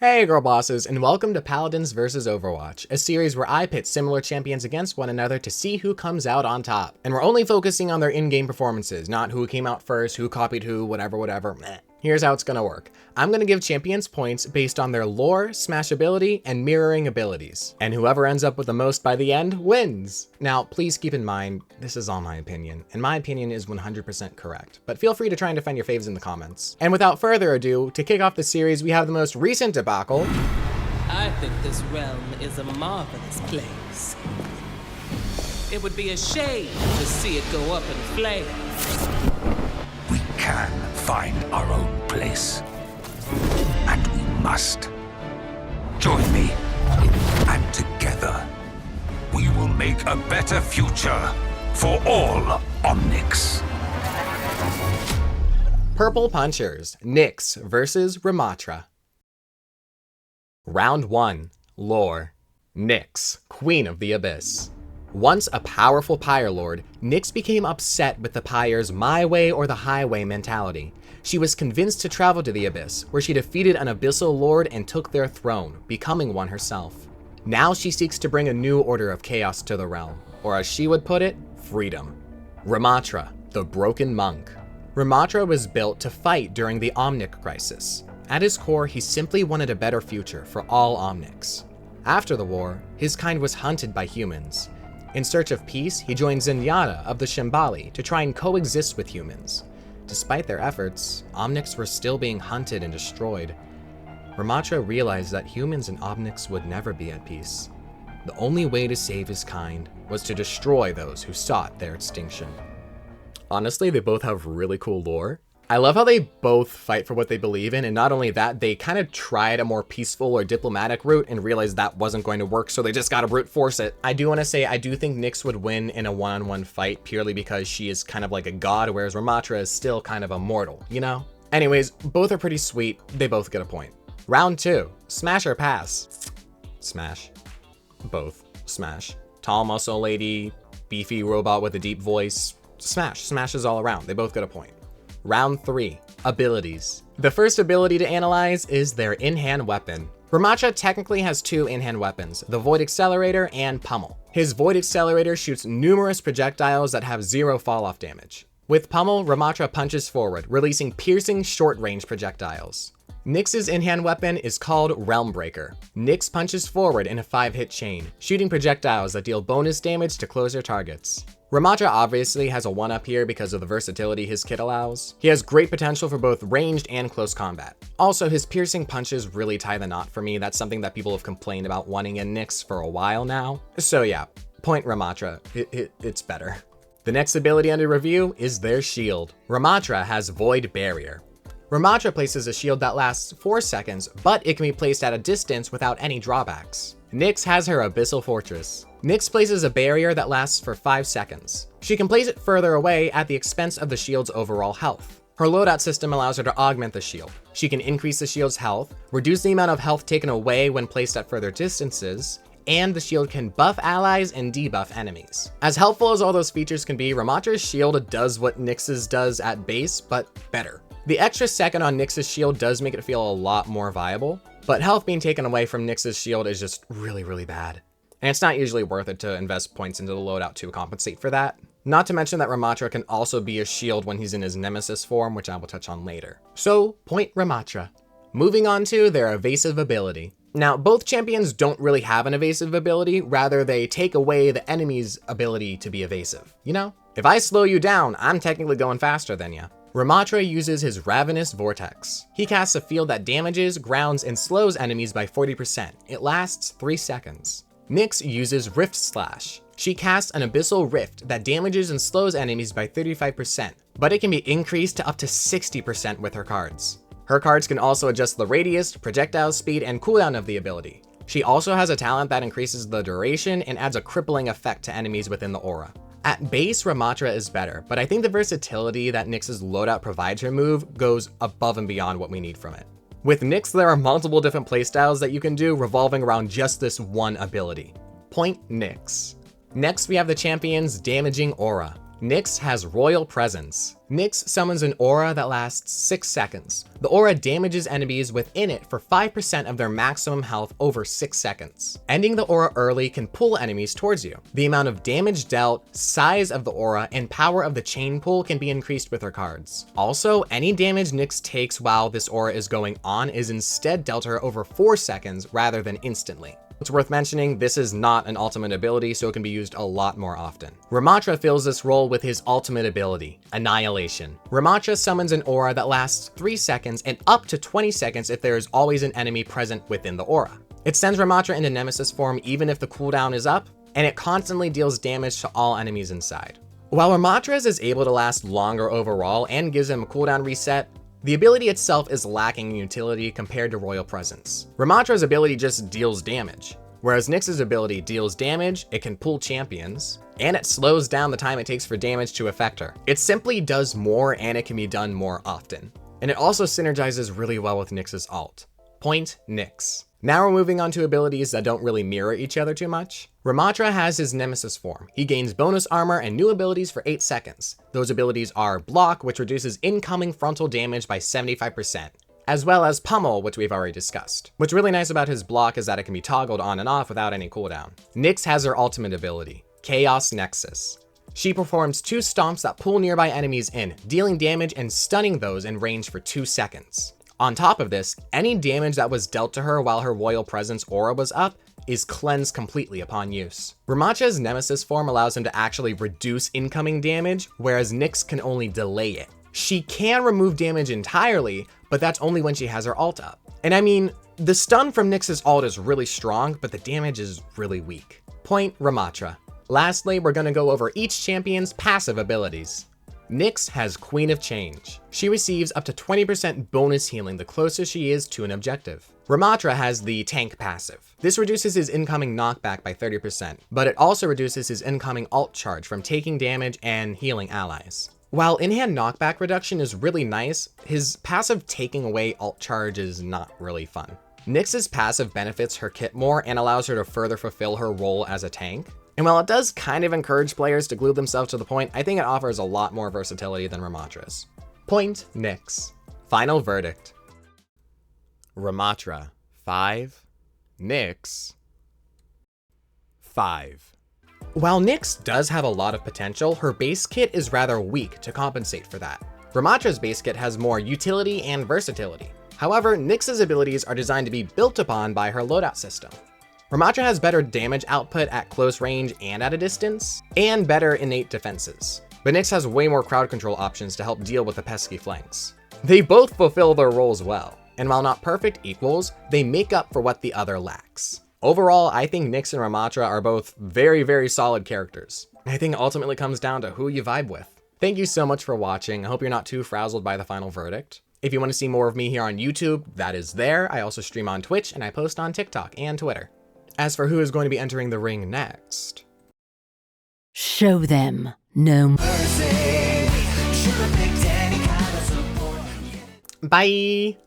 Hey girl bosses, and welcome to Paladins vs Overwatch, a series where I pit similar champions against one another to see who comes out on top. And we're only focusing on their in-game performances, not who came out first, who copied who, whatever. Meh. Here's how it's gonna work. I'm gonna give champions points based on their lore, smash ability, and mirroring abilities. And whoever ends up with the most by the end wins. Now, please keep in mind, this is all my opinion, and my opinion is 100% correct. But feel free to try and defend your faves in the comments. And without further ado, to kick off the series, we have the most recent debacle. I think this realm is a marvelous place. It would be a shame to see it go up in flames. We can find our own place. And we must. Join me. And together, we will make a better future for all on Nyx. Purple Punchers, Nyx vs Ramattra. Round 1. Lore. Nyx, Queen of the Abyss. Once a powerful Pyre Lord, Nyx became upset with the Pyre's my way or the highway mentality. She was convinced to travel to the Abyss, where she defeated an Abyssal Lord and took their throne, becoming one herself. Now she seeks to bring a new order of chaos to the realm, or as she would put it, freedom. Ramattra, the Broken Monk. Ramattra was built to fight during the Omnic crisis. At his core, he simply wanted a better future for all Omnics. After the war, his kind was hunted by humans. In search of peace, he joined Zenyatta of the Shambali to try and coexist with humans. Despite their efforts, Omnics were still being hunted and destroyed. Ramattra realized that humans and Omnics would never be at peace. The only way to save his kind was to destroy those who sought their extinction. Honestly, they both have really cool lore. I love how they both fight for what they believe in, and not only that, they kind of tried a more peaceful or diplomatic route and realized that wasn't going to work, so they just gotta brute force it. I do want to say, I do think Nyx would win in a one-on-one fight purely because she is kind of like a god, whereas Ramattra is still kind of a mortal, you know? Anyways, both are pretty sweet. They both get a point. Round 2. Smash or pass? Smash. Both. Smash. Tall muscle lady, beefy robot with a deep voice. Smash. Smash is all around. They both get a point. Round 3. Abilities. The first ability to analyze is their Inhand Weapon. Ramattra technically has two in-hand weapons, the Void Accelerator and Pummel. His Void Accelerator shoots numerous projectiles that have 0 fall-off damage. With Pummel, Ramattra punches forward, releasing piercing short-range projectiles. Nyx's in-hand weapon is called Realm Breaker. Nyx punches forward in a 5-hit chain, shooting projectiles that deal bonus damage to closer targets. Ramattra obviously has a 1-up here because of the versatility his kit allows. He has great potential for both ranged and close combat. Also, his piercing punches really tie the knot for me. That's something that people have complained about wanting in Nyx for a while now. So yeah, point Ramattra. It's better. The next ability under review is their shield. Ramattra has Void Barrier. Ramattra places a shield that lasts 4 seconds, but it can be placed at a distance without any drawbacks. Nyx has her Abyssal Fortress. Nyx places a barrier that lasts for 5 seconds. She can place it further away at the expense of the shield's overall health. Her loadout system allows her to augment the shield. She can increase the shield's health, reduce the amount of health taken away when placed at further distances, and the shield can buff allies and debuff enemies. As helpful as all those features can be, Ramatra's shield does what Nyx's does at base, but better. The extra second on Nyx's shield does make it feel a lot more viable, but health being taken away from Nyx's shield is just really bad. And it's not usually worth it to invest points into the loadout to compensate for that. Not to mention that Ramattra can also be a shield when he's in his Nemesis form, which I will touch on later. So, point Ramattra. Moving on to their Evasive ability. Now, both champions don't really have an evasive ability, rather they take away the enemy's ability to be evasive. You know, if I slow you down, I'm technically going faster than you. Ramattra uses his Ravenous Vortex. He casts a field that damages, grounds, and slows enemies by 40%. It lasts 3 seconds. Nyx uses Rift Slash. She casts an Abyssal Rift that damages and slows enemies by 35%, but it can be increased to up to 60% with her cards. Her cards can also adjust the radius, projectile speed, and cooldown of the ability. She also has a talent that increases the duration and adds a crippling effect to enemies within the aura. At base, Ramattra is better, but I think the versatility that Nyx's loadout provides her move goes above and beyond what we need from it. With Nyx, there are multiple different playstyles that you can do revolving around just this one ability. Point Nyx. Next, we have the champion's Damaging Aura. Nyx has Royal Presence. Nyx summons an aura that lasts 6 seconds. The aura damages enemies within it for 5% of their maximum health over 6 seconds. Ending the aura early can pull enemies towards you. The amount of damage dealt, size of the aura, and power of the chain pull can be increased with her cards. Also, any damage Nyx takes while this aura is going on is instead dealt her over 4 seconds rather than instantly. It's worth mentioning, this is not an ultimate ability, so it can be used a lot more often. Ramattra fills this role with his ultimate ability, Annihilation. Ramattra summons an aura that lasts 3 seconds and up to 20 seconds if there is always an enemy present within the aura. It sends Ramattra into Nemesis form even if the cooldown is up, and it constantly deals damage to all enemies inside. While Ramatra's is able to last longer overall and gives him a cooldown reset, the ability itself is lacking in utility compared to Royal Presence. Ramattra's ability just deals damage, whereas Nyx's ability deals damage, it can pull champions, and it slows down the time it takes for damage to affect her. It simply does more and it can be done more often. And it also synergizes really well with Nyx's ult. Point Nyx. Now we're moving on to abilities that don't really mirror each other too much. Ramattra has his Nemesis form. He gains bonus armor and new abilities for 8 seconds. Those abilities are Block, which reduces incoming frontal damage by 75%, as well as Pummel, which we've already discussed. What's really nice about his Block is that it can be toggled on and off without any cooldown. Nyx has her ultimate ability, Chaos Nexus. She performs 2 stomps that pull nearby enemies in, dealing damage and stunning those in range for 2 seconds. On top of this, any damage that was dealt to her while her Royal Presence aura was up is cleansed completely upon use. Ramattra's Nemesis form allows him to actually reduce incoming damage, whereas Nyx can only delay it. She can remove damage entirely, but that's only when she has her ult up. And I mean, the stun from Nyx's ult is really strong, but the damage is really weak. Point Ramattra. Lastly, we're gonna go over each champion's passive abilities. Nyx has Queen of Change. She receives up to 20% bonus healing the closer she is to an objective. Ramattra has the Tank passive. This reduces his incoming knockback by 30%, but it also reduces his incoming ult charge from taking damage and healing allies. While in-hand knockback reduction is really nice, his passive taking away ult charge is not really fun. Nyx's passive benefits her kit more and allows her to further fulfill her role as a tank. And while it does kind of encourage players to glue themselves to the point, I think it offers a lot more versatility than Ramattra's. Point Nyx. Final verdict. Ramattra, 5. Nyx, 5. While Nyx does have a lot of potential, her base kit is rather weak to compensate for that. Ramattra's base kit has more utility and versatility. However, Nyx's abilities are designed to be built upon by her loadout system. Ramattra has better damage output at close range and at a distance, and better innate defenses. But Nyx has way more crowd control options to help deal with the pesky flanks. They both fulfill their roles well, and while not perfect equals, they make up for what the other lacks. Overall, I think Nyx and Ramattra are both very, very solid characters. I think it ultimately comes down to who you vibe with. Thank you so much for watching. I hope you're not too frazzled by the final verdict. If you want to see more of me here on YouTube, that is there. I also stream on Twitch and I post on TikTok and Twitter. As for who is going to be entering the ring next, show them no mercy. Bye!